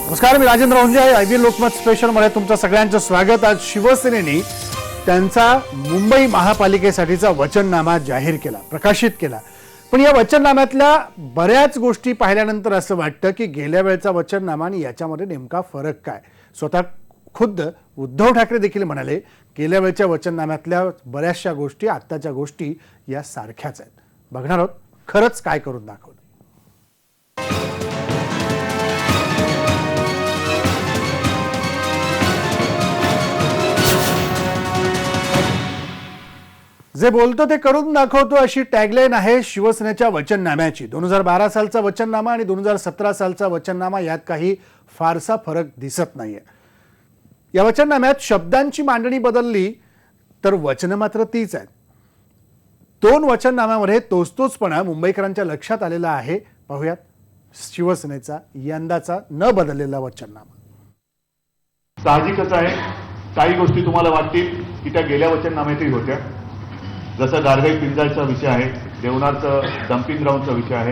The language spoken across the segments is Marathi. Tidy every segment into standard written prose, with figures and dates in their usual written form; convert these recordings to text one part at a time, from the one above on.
नमस्कार, मी राजेंद्र होंजे आहे. IBN लोकमत स्पेशल मध्ये तुमचं सगळ्यांचं स्वागत. आज शिवसेनेने त्यांचा मुंबई महापालिकेसाठीचा वचननामा जाहीर केला, प्रकाशित केला. पण या वचननाम्यातल्या बऱ्याच गोष्टी पाहिल्यानंतर असं वाटतं की गेल्या वेळचा वचननामा आणि याच्यामध्ये नेमका फरक काय. स्वतः खुद्द उद्धव ठाकरे देखील म्हणाले गेल्या वेळच्या वचननाम्यातल्या बऱ्याचशा गोष्टी आत्ताच्या गोष्टी या सारख्याच आहेत. बघणार आहोत खरंच काय करून दाखवलं. जे बोलतो ते करून दाखवतो अशी टॅगलाईन आहे शिवसेनेच्या वचननाम्याची. 2012 सालचा वचननामा आणि 2017 सालचा वचननामा यात काही फारसा फरक दिसत नाहीये. या वचननाम्यात शब्दांची मांडणी बदलली तर वचन मात्र तीच आहेत. दोन वचननाम्यामध्ये तोचतोचपणा मुंबईकरांच्या लक्षात आलेला आहे. पाहूयात शिवसेनेचा यंदाचा न बदललेला वचननामा. साहजिकच आहे, काही गोष्टी तुम्हाला वाटतील की त्या गेल्या वचननाम्यातही होत्या. जसं गारगाई पिंजाळचा विषय आहे, देवनारचं डम्पिंग ग्राउंडचा विषय आहे.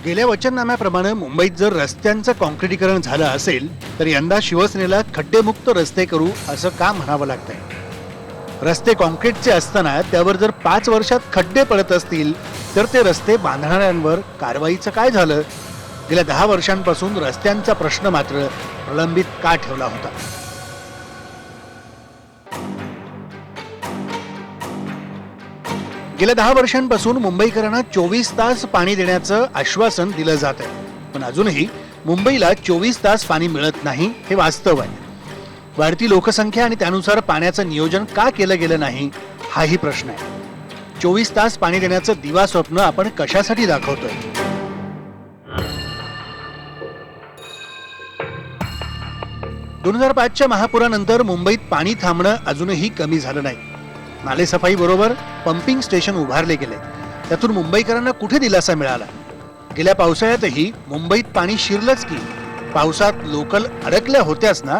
गेल्या वचननाम्याप्रमाणे मुंबईत जर रस्त्यांचं काँक्रिटीकरण झालं असेल तर यंदा शिवसेनेला खड्डेमुक्त रस्ते करू असं का म्हणावं लागतंय. रस्ते काँक्रीटचे असताना त्यावर जर 5 वर्षात खड्डे पडत असतील तर ते रस्ते बांधणाऱ्यांवर कारवाईचं काय झालं. गेल्या 10 वर्षांपासून रस्त्यांचा प्रश्न मात्र प्रलंबित का ठेवला होता. गेल्या 10 वर्षांपासून मुंबईकरांना 24 तास पाणी देण्याचं आश्वासन दिलं जात आहे. पण अजूनही मुंबईला 24 तास पाणी मिळत नाही हे वास्तव आहे. वाढती लोकसंख्या आणि त्यानुसार पाण्याचं नियोजन का केलं गेलं नाही हाही प्रश्न आहे. 24 तास पाणी देण्याचं दिवा स्वप्न आपण कशासाठी दाखवतोय. ...2005च्या महापुरानंतर मुंबईत पाणी थांबणं अजूनही कमी झालं नाही. नालेसफाई बरोबर पंपिंग स्टेशन उभारले गेले. त्यातून मुंबईकरांना कुठे दिलासा मिळाला. गेल्या पावसाळ्यातही मुंबईत पाणी शिरलंच की. पावसात लोकल अडकल्या होत्याच ना.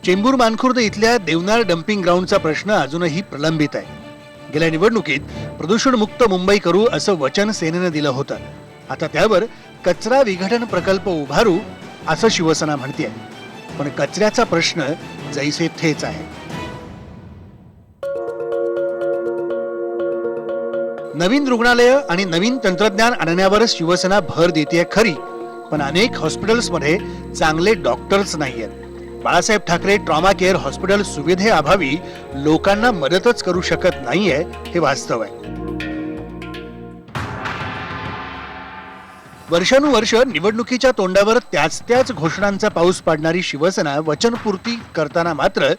चेंबूर मानखुर्द इथल्या देवनार डम्पिंग ग्राउंडचा प्रश्न अजूनही प्रलंबित आहे. गेल्या निवडणुकीत प्रदूषणमुक्त मुंबई करू असं वचन सेनेनं दिलं होतं. आता त्यावर कचरा विघटन प्रकल्प उभारू असं शिवसेना म्हणते. पण कचऱ्याचा प्रश्न जैसे थेच आहे. नवीन रुग्णालय आणि नवीन तंत्रज्ञान आणण्यावर शिवसेना भर देते खरी, पण अनेक हॉस्पिटल्समध्ये चांगले डॉक्टर्स नाहीयेत. Balasaheb Thackeray trauma care hospital सुविधेअभावी लोकांना मदतच करू शकत नाहीये हे वास्तव आहे. वर्षानुवर्ष निवडणुकीच्या तोंडावर त्याच घोषणांचा पाऊस पाडणारी शिवसेना वचनपूर्ती करताना मात्र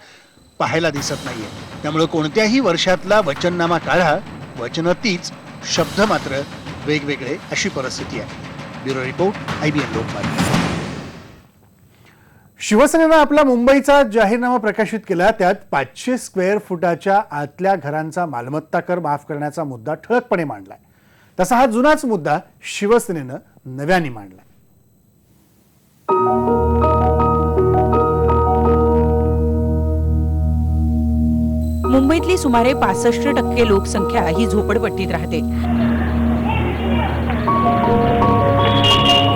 पाहायला दिसत नाहीये. त्यामुळे कोणत्याही वर्षातला वचननामा काढा, वचन तीच, शब्द मात्र वेगवेगळे अशी परिस्थिती आहे. Bureau report, IBN Lokmat. शिवसेनेनं आपला मुंबईचा जाहीरनामा प्रकाशित केला. त्यात 500 स्क्वेअर फुटाच्या आतल्या घरांचा मालमत्ता कर माफ करण्याचा मुद्दा ठळकपणे मांडलाय. तसा हा जुनाच मुद्दा शिवसेनेनं नव्याने मांडला. मुंबईतली सुमारे 65% लोकसंख्या ही झोपडपट्टीत राहते.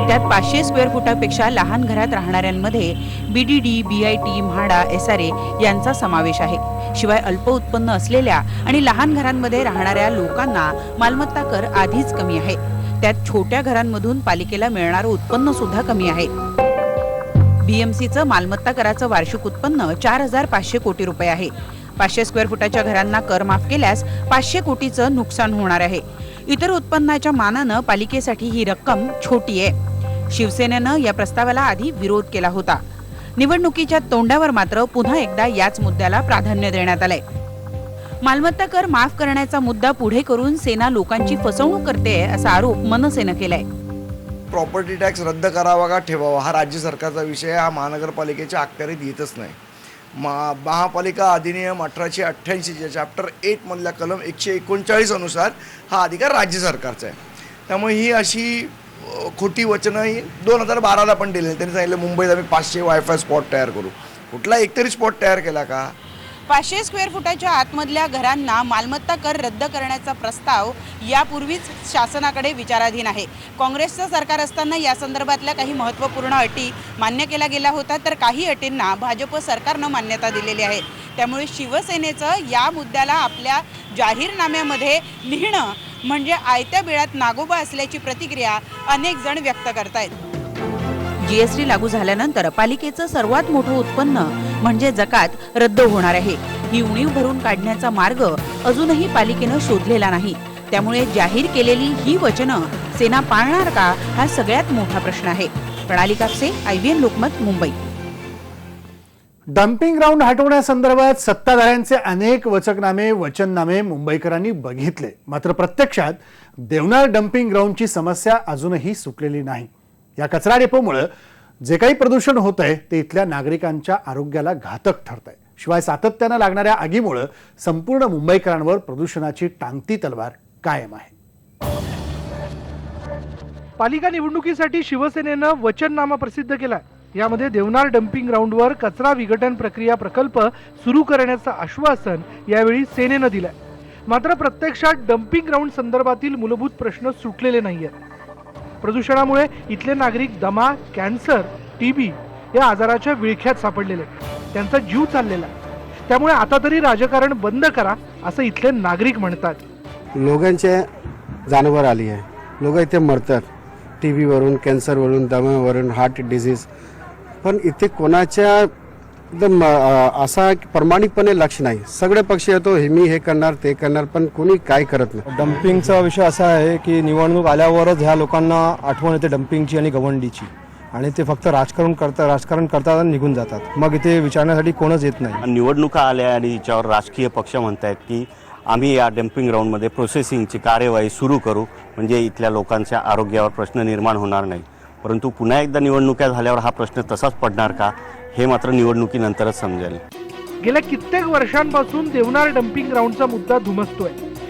त्यात 500 स्क्वेअर फुटापेक्षा लहान घरात राहणाऱ्यांमध्ये BDD, BIT, म्हाडा, SRA यांचा समावेश आहे. शिवाय अल्प उत्पन्न असलेल्या आणि लहान घरांमध्ये राहणाऱ्या लोकांना मालमत्ता कर आधीच कमी आहे. त्यात छोट्या घरांमधून पालिकेला मिळणारं उत्पन्न सुद्धा कमी आहे. BMCचं मालमत्ता कराचं वार्षिक उत्पन्न 4,500 कोटी रुपये आहे. 500 स्क्वेअर फुटाच्या घरांना कर माफ केल्यास 500 कोटीचं नुकसान होणार आहे. इतर उत्पन्नाच्या मानानं पालिकेसाठी ही रक्कम छोटी आहे. शिवसेनेनं या प्रस्तावाला आधी विरोध केला होता. निवडणुकीच्या तोंडावर मात्र पुन्हा एकदा याच मुद्द्याला प्राधान्य देण्यात आलंय. मालमत्ता कर माफ करण्याचा मुद्दा पुढे करून सेना लोकांची फसवणूक करते असा आरोप मनसेनं केलाय. प्रॉपर्टी टॅक्स रद्द करावा का ठेवावा हा राज्य सरकारचा विषय, हा महानगरपालिकेच्या अखत्यारीत येतच नाही. महापालिका अधिनियम 1888 चॅप्टर 8 मधल्या कलम 139 अनुसार हा अधिकार राज्य सरकारचा आहे. त्यामुळे ही अशी खोटी वचनं ही 2012ला पण दिली. त्यांनी सांगितलं मुंबईत आम्ही 500 वायफाय स्पॉट तयार करू. कुठला एकतरी स्पॉट तयार केला का? 500 स्क्वेअर फुटाच्या आतमधल्या घरांना मालमत्ता कर रद्द करण्याचा प्रस्ताव यापूर्वीच शासनाकडे विचाराधीन आहे. काँग्रेसचं सरकार असताना या संदर्भातल्या काही महत्त्वपूर्ण अटी मान्य केल्या गेल्या होत्या, तर काही अटींना भाजप सरकारनं मान्यता दिलेली आहे. त्यामुळे शिवसेनेचं या मुद्द्याला आपल्या जाहीरनाम्यामध्ये लिहिणं म्हणजे आयत्या बिळात नागोबा असल्याची प्रतिक्रिया अनेक जण व्यक्त करतायत. जीएसटी लागू झाल्यानंतर पालिकेचं सर्वात मोठं उत्पन्न म्हणजे जकात रद्द होणार आहे. ही उणीव भरून काढण्याचा मार्ग अजूनही पालिकेनं शोधलेला नाही. त्यामुळे जाहीर केलेली ही वचनं सेना पाळणार का, हा सगळ्यात मोठा प्रश्न आहे. Pranali Kapse, IVN Lokmat, Mumbai. Dumping ground हटवण्यासंदर्भात सत्ताधाऱ्यांचे अनेक वचननामे मुंबईकरांनी बघितले. मात्र प्रत्यक्षात देवनार डम्पिंग ग्राउंडची समस्या अजूनही सुटलेली नाही. या कचरा डेपोमुळे जे काही प्रदूषण होतंय ते इथल्या नागरिकांच्या आरोग्याला घातक ठरतंय. शिवाय सातत्यानं लागणाऱ्या आगीमुळे संपूर्ण मुंबईकरांवर प्रदूषणाची टांगती तलवार कायम आहे. पालिका निवडणुकीसाठी शिवसेनेनं वचननामा प्रसिद्ध केला. यामध्ये देवनार डम्पिंग ग्राउंडवर कचरा विघटन प्रक्रिया प्रकल्प सुरू करण्याचं आश्वासन यावेळी सेनेनं दिलंय. मात्र प्रत्यक्षात डम्पिंग ग्राउंड संदर्भातील मूलभूत प्रश्न सुटलेले नाहीयेत. प्रदूषणामुळे इथले नागरिक दमा, कॅन्सर, TB या आजाराच्या विळख्यात सापडलेले, त्यांचा जीव चाललेला. त्यामुळे आता तरी राजकारण बंद करा असं इथले नागरिक म्हणतात. लोकांचे जानवर आली आहे. लोक इथे मरतात TB वरून, कॅन्सरवरून, दम्यावरून, हार्ट डिझीज. पण इथे कोणाच्या एकदम असा प्रामाणिकपणे लक्ष नाही. सगळे पक्ष येतो, हे मी हे करणार ते करणार, पण कोणी काय करत नाही. डम्पिंगचा विषय असा आहे की निवडणूक आल्यावरच ह्या लोकांना आठवण येते डम्पिंगची आणि गवंडीची, आणि ते फक्त राजकारण करतात आणि निघून जातात. मग इथे विचारण्यासाठी कोणच येत नाही. निवडणुका आल्या आणि याच्यावर राजकीय पक्ष म्हणतायत की आम्ही या डम्पिंग ग्राउंडमध्ये प्रोसेसिंगची कार्यवाही सुरू करू, म्हणजे इथल्या लोकांच्या आरोग्यावर प्रश्न निर्माण होणार नाही. परंतु पुन्हा एकदा निवडणुका झाल्यावर हा प्रश्न तसाच पडणार का, हे मात्र निवडणुकीनंतरच समजेल. गेल्या कित्येक वर्षांपासून देवनार डम्पिंग ग्राउंडचा मुद्दा धुमसतोय.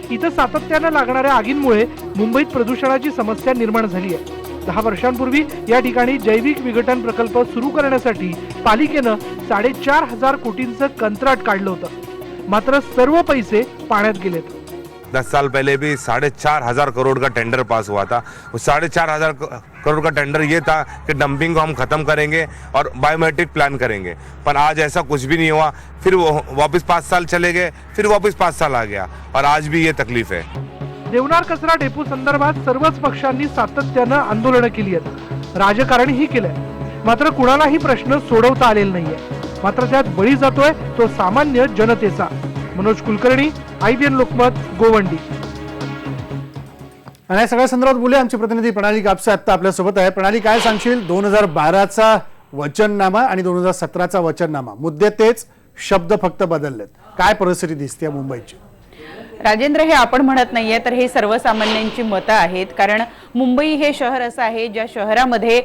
इथं सातत्यानं लागणाऱ्या आगींमुळे मुंबईत प्रदूषणाची समस्या निर्माण झाली आहे. 10 वर्षांपूर्वी या ठिकाणी जैविक विघटन प्रकल्प सुरू करण्यासाठी पालिकेनं 4,500 कोटींचं कंत्राट काढलं होतं. मात्र सर्व पैसे पाण्यात गेलेत. 10 साल पहले भी 4,500 करोड़ का टेंडर पास हुआ था. उस 4,500 करोड़ का टेंडर ये था कि डंपिंग को हम खत्म करेंगे और बायोमेट्रिक प्लान करेंगे, पर आज ऐसा कुछ भी नहीं हुआ. फिर वो वापस 5 साल चले गए, फिर वापस 5 साल आ गया, और आज भी ये तकलीफ है. देवनार कचरा डेपो संदर्भात सर्वच पक्षांनी सातत्यानं आंदोलनं केली आहेत, राजकारणही केलंय. मात्र कुणालाही प्रश्न सोडवता आलेला नाहीये. मात्र त्यात बळी जातोय तो सामान्य जनतेचा. मनोज कुलकर्णी, IVN लोकमत, गोवंडी. आणि या सगळ्या संदर्भात बोलूया. आमची प्रतिनिधी प्रणाली कापसे आता आपल्यासोबत आहे. प्रणाली, काय सांगशील? 2012चा वचननामा आणि 2017चा वचननामा, मुद्दे तेच, शब्द फक्त बदललेत. काय परिस्थिती दिसते मुंबईची? राजेंद्र, हे आपण म्हणत नाहीये, तर हे सर्वसामान्यांची मतं आहेत. कारण मुंबई हे शहर असं आहे ज्या शहरामध्ये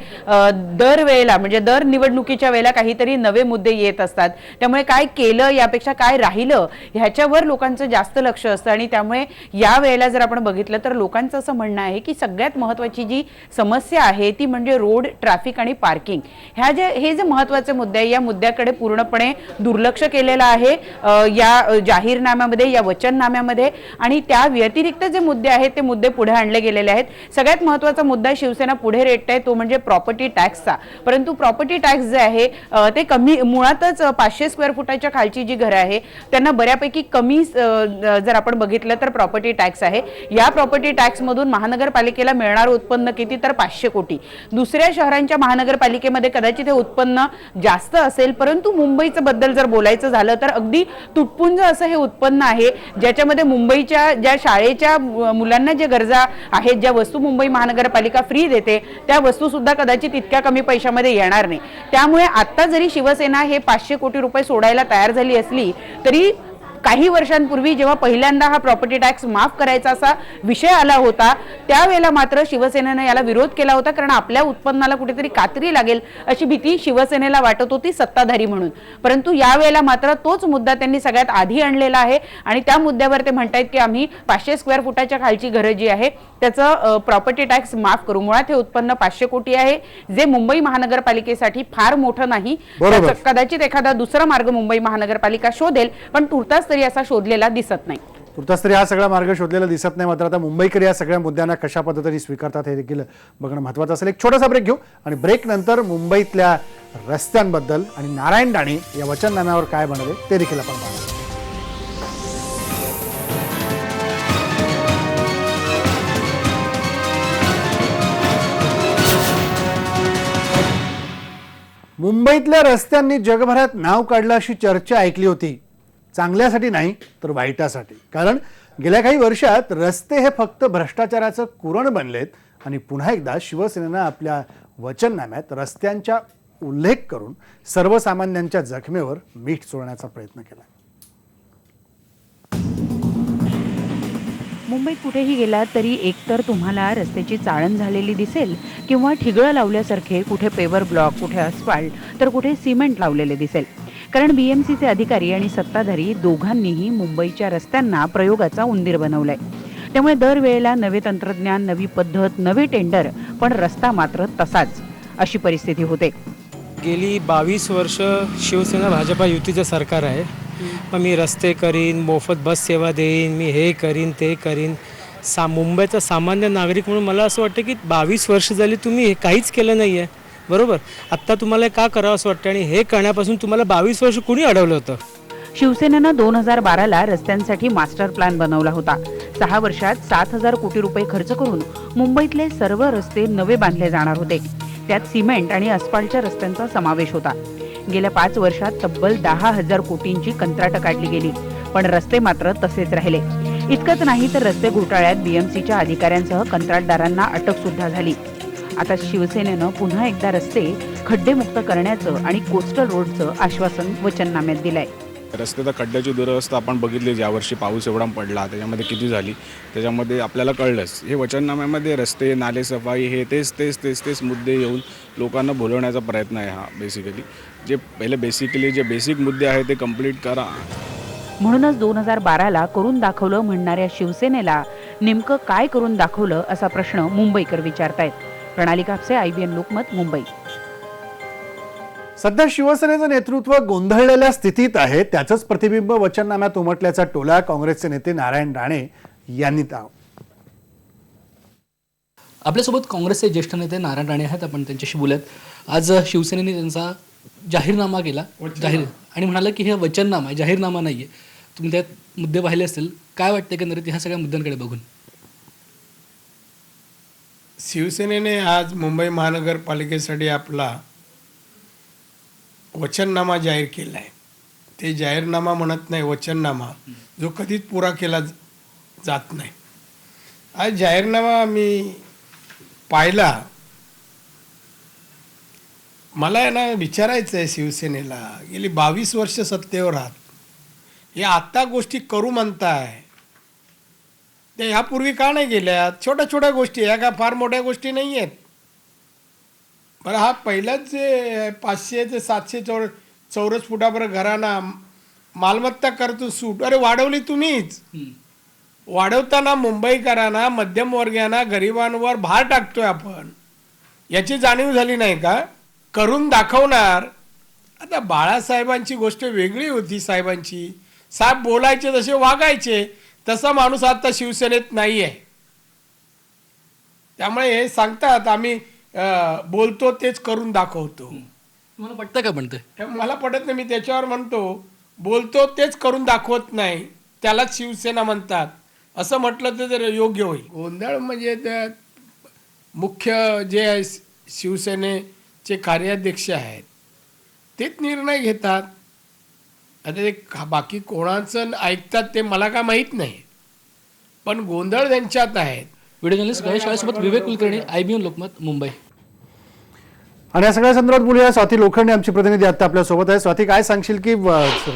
दरवेळेला म्हणजे दर निवडणुकीच्या वेळेला काहीतरी नवे मुद्दे येत असतात. त्यामुळे काय केलं यापेक्षा काय राहिलं ह्याच्यावर लोकांचं जास्त लक्ष असतं. आणि त्यामुळे या वेळेला जर आपण बघितलं तर लोकांचं असं म्हणणं आहे की सगळ्यात महत्त्वाची जी समस्या आहे ती म्हणजे रोड, ट्रॅफिक आणि पार्किंग. हे जे महत्त्वाचे मुद्दे आहे या मुद्द्याकडे पूर्णपणे दुर्लक्ष केलेलं आहे या जाहीरनाम्यामध्ये, या वचननाम्यामध्ये. आणि त्या व्यतिरिक्त जे मुद्दे आहेत ते मुद्दे पुढे आणले गेलेले आहेत. सगळ्यात महत्त्वाचा मुद्दा शिवसेना पुढे रेटते तो म्हणजे प्रॉपर्टी टॅक्सचा. परंतु प्रॉपर्टी टॅक्स जे आहे ते कमी, मुळातच 500 स्क्वेअर फुटाच्या खालची जी घरं आहे त्यांना बऱ्यापैकी कमी जर आपण बघितलं तर प्रॉपर्टी टॅक्स आहे. या प्रॉपर्टी टॅक्समधून महानगरपालिकेला मिळणारं उत्पन्न किती, तर 500 कोटी. दुसऱ्या शहरांच्या महानगरपालिकेमध्ये कदाचित हे उत्पन्न जास्त असेल, परंतु मुंबईचं बद्दल जर बोलायचं झालं तर अगदी तुटपुंज असं हे उत्पन्न आहे, ज्याच्यामध्ये मुंबईच्या ज्या शाळेच्या मुलांना ज्या गरजा आहेत, ज्या वस्तू मुंबई महानगरपालिका फ्री देते त्या वस्तू सुद्धा कदाचित इतक्या कमी पैशामध्ये येणार नाही. त्यामुळे आता जरी शिवसेना हे 500 कोटी रुपये सोडायला तयार झाली असली तरी काही वर्षांपूर्वी जेव्हा पहिल्यांदा हा प्रॉपर्टी टॅक्स माफ करायचा असा विषय आला होता, त्यावेळेला मात्र शिवसेनेनं याला विरोध केला होता, कारण आपल्या उत्पन्नाला कुठेतरी कात्री लागेल अशी भीती शिवसेनेला वाटत होती सत्ताधारी म्हणून. परंतु यावेळेला मात्र तोच मुद्दा त्यांनी सगळ्यात आधी आणलेला आहे आणि त्या मुद्द्यावर ते म्हणतायत की आम्ही 500 स्क्वेअर फुटाच्या खालची घरं जी आहे त्याचं प्रॉपर्टी टॅक्स माफ करू. मुळात हे उत्पन्न 500 कोटी आहे, जे मुंबई महानगरपालिकेसाठी फार मोठं नाही. बरोबर. कदाचित एखादा दुसरा मार्ग मुंबई महानगरपालिका शोधेल, पण तुर्तास तरी असा शोधलेला दिसत नाही. तुर्तास तरी हा सगळा मार्ग शोधलेला दिसत नाही. मात्र आता मुंबईकर या सगळ्या मुद्द्यांना कशा पद्धतीने स्वीकारतात हे देखील बघणं महत्त्वाचं असेल. एक छोटासा ब्रेक घेऊ आणि ब्रेक नंतर मुंबईतल्या रस्त्यांबद्दल आणि नारायण राणे या वचननाम्यावर काय बनवले ते देखील आपण पाहू. मुंबईतल्या रस्त्यांनी जगभरात नाव काढलं अशी चर्चा ऐकली होती. चांगल्यासाठी नाही तर वाईटासाठी. कारण गेल्या काही वर्षात रस्ते हे फक्त भ्रष्टाचाराचं कुरण बनलेत आणि पुन्हा एकदा शिवसेनेनं आपल्या वचननाम्यात रस्त्यांचा उल्लेख करून सर्वसामान्यांच्या जखमेवर मीठ चोळण्याचा प्रयत्न केला. मुंबईत कुठेही गेलात तरी एकतर तुम्हाला रस्त्याची चाळण झालेली दिसेल किंवा ठिगळं लावल्यासारखे कुठे पेवर ब्लॉक, कुठे अस्फाल्ट, तर कुठे सिमेंट लावलेले दिसेल. कारण BMCचे अधिकारी आणि सत्ताधारी दोघांनीही मुंबईच्या रस्त्यांना प्रयोगाचा उंदीर बनवलाय. त्यामुळे दरवेळेला नवे तंत्रज्ञान, नवी पद्धत, नवे टेंडर, पण रस्ता मात्र तसाच, अशी परिस्थिती होते. गेली 22 वर्ष शिवसेना भाजपा युतीचं सरकार आहे. मग मी रस्ते करीन, मोफत बस सेवा देईन, मी हे करीन ते करीन. मुंबईचा सामान्य नागरिक म्हणून मला असं वाटतं की 22 वर्ष झाली तुम्ही हे काहीच केलं नाही आहे, बरोबर. आत्ता तुम्हाला का करावं असं वाटतं आणि हे करण्यापासून तुम्हाला 22 वर्ष कुणी अडवलं होतं? शिवसेनेनं 2012ला रस्त्यांसाठी मास्टर प्लॅन बनवला होता. 6 वर्षात 7,000 कोटी रुपये खर्च करून मुंबईतले सर्व रस्ते नवे बांधले जाणार होते. त्यात सिमेंट आणि अस्फाल्टच्या रस्त्यांचा समावेश होता. गेल्या 5 वर्षात तब्बल 10,000 कोटींची कंत्राटं काढली गेली, पण रस्ते मात्र तसेच राहिले. इतकंच नाही तर रस्ते घोटाळ्यात BMCच्या अधिकाऱ्यांसह कंत्राटदारांना अटक सुद्धा झाली. आता शिवसेनेनं पुन्हा एकदा रस्ते खड्डेमुक्त करण्याचं आणि कोस्टल रोडचं आश्वासन वचननाम्यात दिलंय. रस्त्याच्या खड्ड्याची दुरवस्था आपण बघितली, यावर्षी पाऊस एवढा पडला त्याच्यामध्ये किती झाली, त्याच्यामध्ये आपल्याला कळलंच. हे वचननाम्यामध्ये रस्ते, नाले सफाई हे तेच मुद्दे येऊन लोकांना भुलवण्याचा प्रयत्न आहे हा. बेसिकली जे बेसिक मुद्दे आहेत ते कंप्लीट करा. म्हणूनच 2012ला करून दाखवलं म्हणणाऱ्या शिवसेनेला नेमकं काय करून दाखवलं असा प्रश्न मुंबईकर विचारतायत. प्रणाली कापसे, IBN लोकमत, मुंबई. सध्या शिवसेनेचं नेतृत्व गोंधळलेल्या स्थितीत आहे. त्याचंच प्रतिबिंब वचननाम्यात उमटल्याचा टोला काँग्रेसचे नेते नारायण राणे यांनी आपल्यासोबत काँग्रेसचे ज्येष्ठ नेते नारायण राणे आहेत. आपण त्यांच्याशी बोलत. आज शिवसेनेने त्यांचा जाहीरनामा केला आणि म्हणाला की हे वचननामा आहे, जाहीरनामा नाही आहे. तुम्ही त्यात मुद्दे पाहिले असतील, काय वाटतं एकंदरीत ह्या सगळ्या मुद्द्यांकडे बघून? शिवसेनेने आज मुंबई महानगरपालिकेसाठी आपला वचननामा जाहीर केला आहे. ते जाहीरनामा म्हणत नाही, वचननामा, जो कधीच पुरा केला जात नाही. आज जाहीरनामा मी पाहिला. मला आहे ना विचारायचं आहे शिवसेनेला, गेली 22 वर्ष सत्तेवर आहात, हे आत्ता गोष्टी करू म्हणताय, ते ह्यापूर्वी का नाही गेल्या? छोट्या गोष्टी, ह्या का फार मोठ्या गोष्टी नाही आहेत. बरं, हा पहिलाच जे 500 ते 700 चौरस फुटापर्यंत घरांना मालमत्ता करतो सूट, अरे वाढवली तुम्हीच. वाढवताना मुंबईकरांना, मध्यमवर्गीयांना, गरिबांवर भार टाकतोय आपण, याची जाणीव झाली नाही का? करून दाखवणार. आता बाळासाहेबांची गोष्ट वेगळी होती. साहेब बोलायचे तसे वागायचे, तसा माणूस आता शिवसेनेत नाही आहे. त्यामुळे हे सांगतात आम्ही बोलतो तेच करून दाखवतो. मला पटतं का? म्हणतंय मला पटत नाही. मी त्याच्यावर म्हणतो, बोलतो तेच करून दाखवत नाही, त्यालाच शिवसेना म्हणतात. असं म्हटलं तर योग्य होईल. गोंधळ म्हणजे त्या मुख्य जे आहे शिवसेनेचे कार्याध्यक्ष आहेत तेच निर्णय घेतात. आता ते बाकी कोणाचं ऐकतात ते मला का माहीत नाही, पण गोंधळ त्यांच्यात आहेत. व्हिडिओ जर्नलिस्ट गणेश शाळेसोबत विवेक कुलकर्णी, IBN लोकमत, मुंबई. आणि या सगळ्या संदर्भात बोलूया. स्वाती लोखंडे आमची प्रतिनिधी आता आपल्या सोबत आहे. स्वाती, काय सांगशील की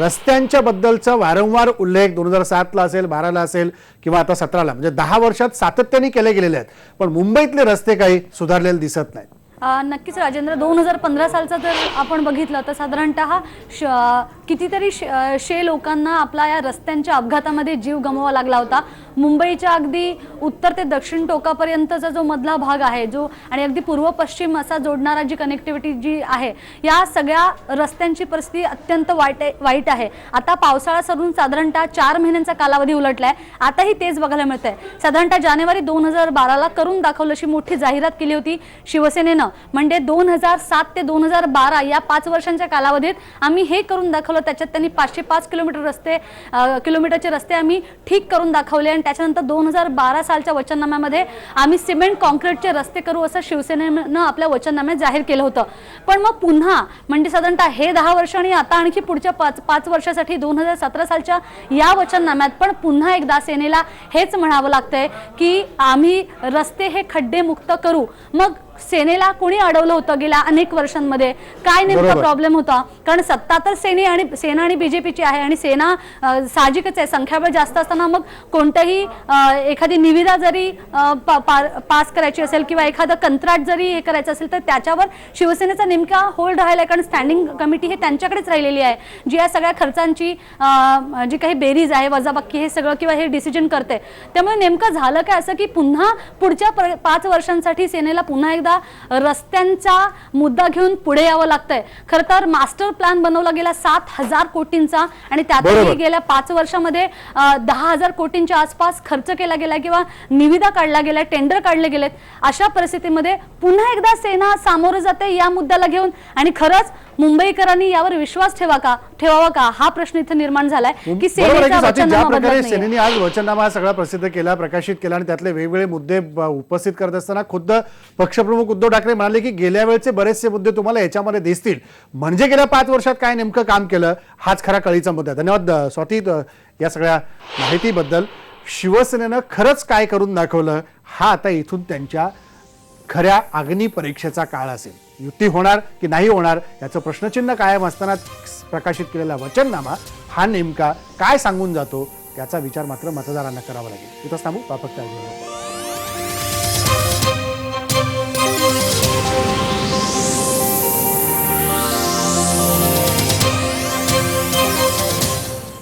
रस्त्यांच्या बद्दलचा वारंवार उल्लेख 2007ला असेल, 12ला असेल किंवा आता 17ला, म्हणजे 10 वर्षात सातत्याने केले गेलेले आहेत, पण मुंबईतले रस्ते काही सुधारलेले दिसत नाहीत. नक्कीच राजेंद्र, 2015 सालचा जर आपण बघितलं तर साधारणतः कितीतरी शे लोकांना आपल्या या रस्त्यांच्या अपघातामध्ये जीव गमवावा लागला होता. मुंबईच्या अगदी उत्तर ते दक्षिण टोकापर्यंतचा जो मधला भाग आहे, जो आणि अगदी पूर्व पश्चिम असा जोडणारा जी कनेक्टिव्हिटी जी आहे, या सगळ्या रस्त्यांची परिस्थिती अत्यंत वाईट आहे. आता पावसाळा सरून साधारणतः 4 महिन्यांचा कालावधी उलटलाय. आताही तेच बघायला मिळत आहे. साधारणतः जानेवारी 2012ला करून दाखवलं अशी मोठी जाहिरात केली होती शिवसेनेनं. म्हणजे 2007 ते 2012 या 5 वर्षांच्या कालावधीत आम्ही हे करून दाखवलं. त्याच्यात त्यांनी 505 किलोमीटरचे रस्ते आम्ही ठीक करून दाखवले. आणि त्याच्यानंतर 2012 सालच्या वचननाम्यामध्ये आम्ही सिमेंट कॉन्क्रीटचे रस्ते करू असं शिवसेनेनं आपल्या वचननाम्यात जाहीर केलं होतं. पण मग पुन्हा म्हणजे साधारणतः हे 10 वर्ष आणि आता आणखी पुढच्या 5 वर्षासाठी 2017 सालच्या या वचननाम्यात पण पुन्हा एकदा सेनेला हेच म्हणावं लागतंय की आम्ही रस्ते हे खड्डेमुक्त करू. मग सेनेला कोणी अडवलं होतं गेल्या अनेक वर्षांमध्ये? काय नेमका प्रॉब्लेम होता? कारण सत्ता तर सेना आणि बीजेपीची आहे आणि सेना साहजिकच आहे, संख्याबळ जास्त असताना मग कोणतंही एखादी निविदा जरी पास करायची असेल किंवा एखादं कंत्राट जरी हे करायचं असेल तर त्याच्यावर शिवसेनेचा नेमका होल्ड राहिला. कारण स्टँडिंग कमिटी हे त्यांच्याकडेच राहिलेली आहे, जी या सगळ्या खर्चांची जी काही बेरीज आहे, वजाबाकी हे सगळं किंवा हे डिसिजन करते. त्यामुळे नेमकं झालं काय असं की पुन्हा पुढच्या 5 वर्षांसाठी सेनेला पुन्हा रस्त्यांचा मुद्दा घेऊन पुढे यावं लागतंय. खरं तर मास्टर प्लॅन बनवला गेला 7,000 कोटींचा आणि त्यातही गेल्या 5 वर्षामध्ये 10,000 कोटींच्या आसपास खर्च केला गेला किंवा निविदा काढल्या गेल्या, टेंडर काढले गेलेत. अशा परिस्थितीमध्ये पुन्हा एकदा सेना सामोरं जाते या मुद्द्याला घेऊन. आणि खरंच मुंबईकरांनी यावर विश्वास ठेवावा का हा प्रश्न इथे निर्माण झालाय की सेनेने आज वचननामा सगळा प्रसिद्ध केला, प्रकाशित केला आणि त्यातले वेगवेगळे मुद्दे उपस्थित करत असताना खुद्द पक्षप्रमुख उद्धव ठाकरे म्हणाले की गेल्या वेळचे बरेचसे मुद्दे तुम्हाला याच्यामध्ये दिसतील, म्हणजे गेल्या 5 वर्षात काय नेमकं काम केलं हाच खरा कळीचा मुद्दा. धन्यवाद स्वाती या सगळ्या माहितीबद्दल. शिवसेनेनं खरंच काय करून दाखवलं हा आता इथून त्यांच्या खऱ्या अग्नी परीक्षेचा काळ असेल. युती होणार की नाही होणार याचं प्रश्नचिन्ह कायम असताना प्रकाशित केलेला वचननामा हा नेमका काय सांगून जातो याचा विचार मात्र मतदारांना करावा लागेल. इथंच थांबू.